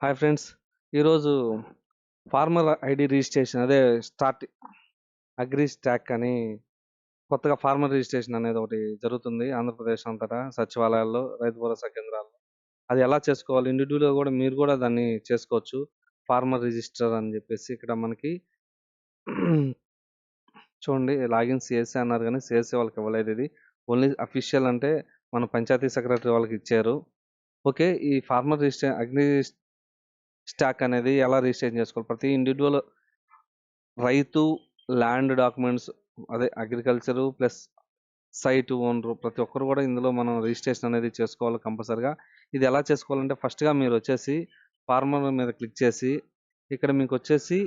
Hi friends. ఈరోజు farmer ID registration అదే start agri stock అని కొత్తగా ఫార్మర్ రిజిస్ట్రేషన్ అనేది ఒకటి జరుగుతుంది ఆంధ్రప్రదేశ్ అంతటా సచివాలయాల్లో రైతు భరోసా కేంద్రాల్లో. అది ఎలా చేసుకోవాలి, ఇండివిజువల్గా కూడా మీరు కూడా దాన్ని చేసుకోవచ్చు. ఫార్మర్ రిజిస్టర్ అని చెప్పేసి ఇక్కడ మనకి చూడండి, లాగిన్ సిఎస్సి అన్నారు కానీ సిఎస్సి వాళ్ళకి ఇవ్వలేదు. ఇది ఓన్లీ అఫీషియల్ అంటే మన పంచాయతీ సెక్రటరీ వాళ్ళకి ఇచ్చారు. ఓకే, ఈ ఫార్మర్ అగ్రి స్టాక్ అనేది ఎలా రిజిస్ట్రేషన్ చేసుకోవాలి? ప్రతి ఇండివిజువల్ రైతు ల్యాండ్ డాక్యుమెంట్స్, అదే అగ్రికల్చరు ప్లస్ సైట్ ఓనరు, ప్రతి ఒక్కరు కూడా ఇందులో మనం రిజిస్ట్రేషన్ అనేది చేసుకోవాలి కంపల్సరిగా. ఇది ఎలా చేసుకోవాలంటే ఫస్ట్గా మీరు వచ్చేసి ఫార్మర్ మీద క్లిక్ చేసి ఇక్కడ మీకు వచ్చేసి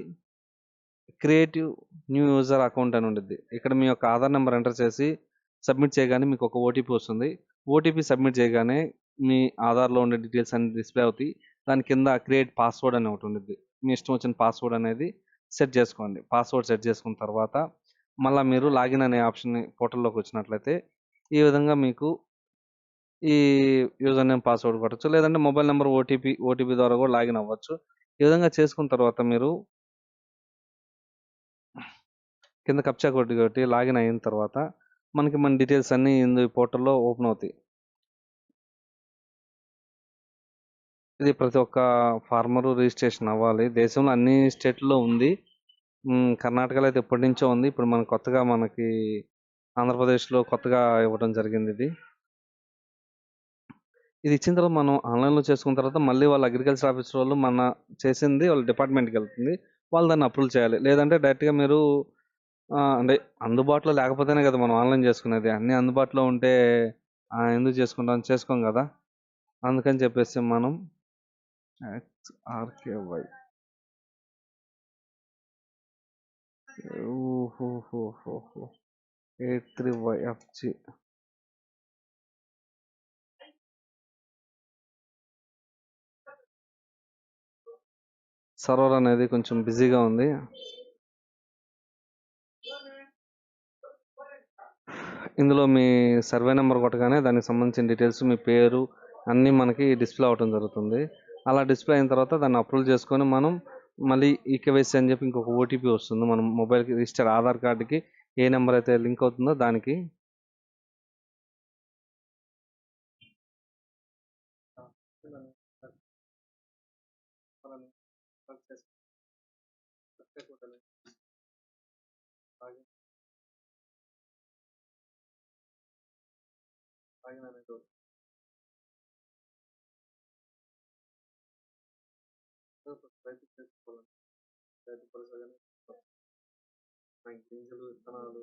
క్రియేటివ్ న్యూ యూజర్ అకౌంట్ అని ఉంటుంది. ఇక్కడ మీ యొక్క ఆధార్ నెంబర్ ఎంటర్ చేసి సబ్మిట్ చేయగానే మీకు ఒక ఓటీపీ వస్తుంది. ఓటీపీ సబ్మిట్ చేయగానే మీ ఆధార్లో ఉండే డీటెయిల్స్ అన్ని డిస్ప్లే అవుతాయి. దాని కింద క్రియేట్ పాస్వర్డ్ అని ఒకటి ఉంటుంది. మీ ఇష్టం వచ్చిన పాస్వర్డ్ అనేది సెట్ చేసుకోండి. పాస్వర్డ్ సెట్ చేసుకున్న తర్వాత మళ్ళీ మీరు లాగిన్ అనే ఆప్షన్ పోర్టల్లోకి వచ్చినట్లయితే ఈ విధంగా మీకు ఈ యూజర్ నేమ్ పాస్వర్డ్ కొట్టచ్చు, లేదంటే మొబైల్ నెంబర్ ఓటీపీ ద్వారా కూడా లాగిన్ అవ్వచ్చు. ఈ విధంగా చేసుకున్న తర్వాత మీరు కింద కప్చా కొట్టి లాగిన్ అయిన తర్వాత మనకి మన డీటెయిల్స్ అన్నీ ఈ పోర్టల్లో ఓపెన్ అవుతాయి. ఇది ప్రతి ఒక్క ఫార్మరు రిజిస్ట్రేషన్ అవ్వాలి. దేశంలో అన్ని స్టేట్లో ఉంది. కర్ణాటకలో అయితే ఎప్పటి నుంచో ఉంది. ఇప్పుడు మనకి ఆంధ్రప్రదేశ్లో కొత్తగా ఇవ్వడం జరిగింది. ఇది ఇచ్చిన తర్వాత మనం ఆన్లైన్లో చేసుకున్న తర్వాత మళ్ళీ వాళ్ళ అగ్రికల్చర్ ఆఫీసర్ వాళ్ళు మన చేసింది వాళ్ళ డిపార్ట్మెంట్కి వెళ్తుంది. వాళ్ళు దాన్ని అప్రూవ్ చేయాలి. లేదంటే డైరెక్ట్గా మీరు అంటే అందుబాటులో లేకపోతేనే కదా మనం ఆన్లైన్ చేసుకునేది. అన్నీ అందుబాటులో ఉంటే ఎందుకు చేసుకుంటాం? చేసుకోం కదా. అందుకని చెప్పేసి మనం ఆర్కేవై ఓహో 83YFG సర్వర్ అనేది కొంచెం బిజీగా ఉంది. ఇందులో మీ సర్వే నెంబర్ కొట్టగానే దానికి సంబంధించిన డీటెయిల్స్, మీ పేరు అన్నీ మనకి డిస్ప్లే అవడం జరుగుతుంది. అలా డిస్ప్లే అయిన తర్వాత దాన్ని అప్రూవ్ చేసుకొని మనం మళ్ళీ ఈకేవైసీ అని చెప్పి ఇంకొక ఓటీపీ వస్తుంది. మనం మొబైల్కి రిజిస్టర్ ఆధార్ కార్డుకి ఏ నెంబర్ అయితే లింక్ అవుతుందో దానికి గింజలు, విత్తనాలు,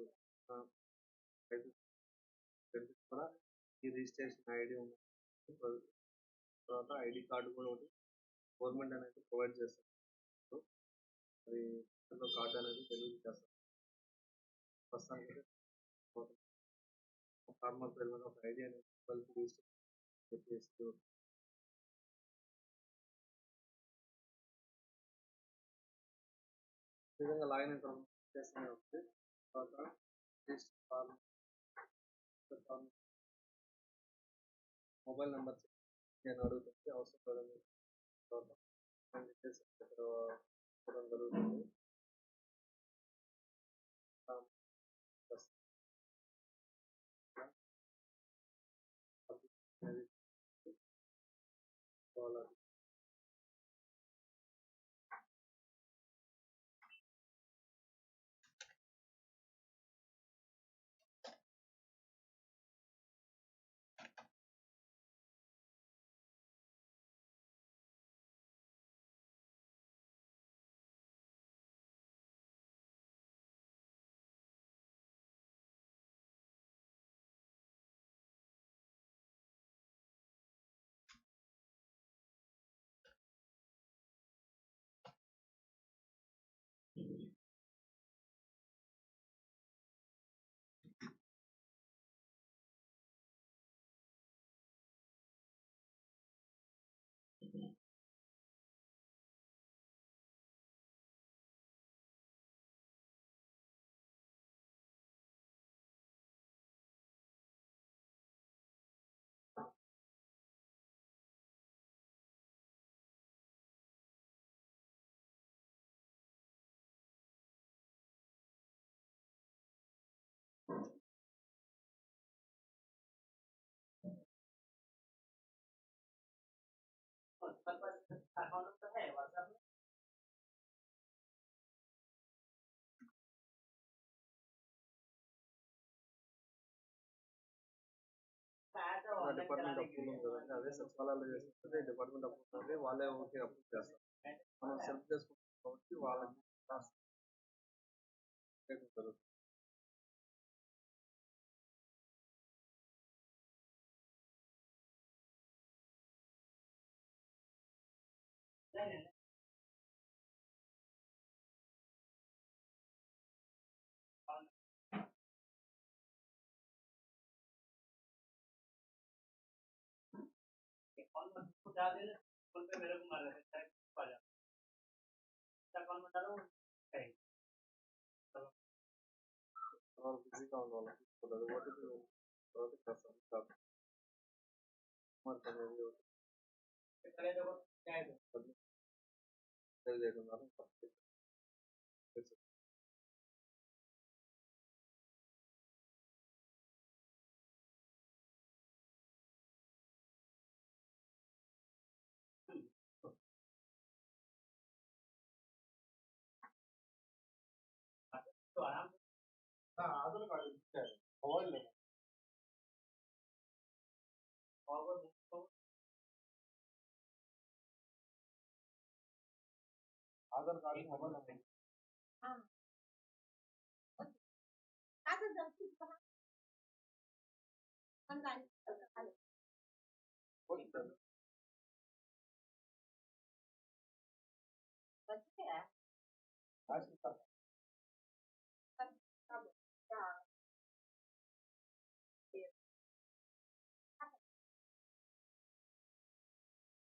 కూడా ఈ రిజిస్ట్రేషన్ ఐడి ఉంది. తర్వాత ఐడి కార్డు కూడా ఒకటి గవర్నమెంట్ అనేది ప్రొవైడ్ చేస్తారు. అది కార్డు అనేది డెలివరీ చేస్తారు. ప్రస్తుతానికి ఫార్మర్ పేరు మీద ఒక ఐడి అనేది రిజిస్టర్ చేస్తూ ఈ విధంగా లాగిన్ అయిన తర్వాత చేస్తూనే ఉంటుంది. తర్వాత మొబైల్ నెంబర్ నేను అడుగుతుంది అవసరం పడింది. తర్వాత డీటెయిల్స్ ఇవ్వడం జరుగుతుంది. డిపార్ట్మెంట్ అప్రూవల్ ఉంది కదండి, అదే సచివాలయాలు చేస్తుంటే డిపార్ట్మెంట్ అప్రూవల్ ఉంది, వాళ్ళే ఓకే అప్రూవ్ చేస్తారు. మనం సెల్ఫ్ చేసుకుంటాం కాబట్టి వాళ్ళకి కాస్త జరుగుతుంది. వాళ్ళు బిజీగా ఉన్న వాళ్ళకి ఓటీపీ తర్వాత చేస్తాం. మరి అనేది సేవ్ చేయడం ద్వారా చేస్తాం. ఆధార్ కార్డు ఇచ్చారు mobile Aadhaar card mobile number రాసిస్తారు.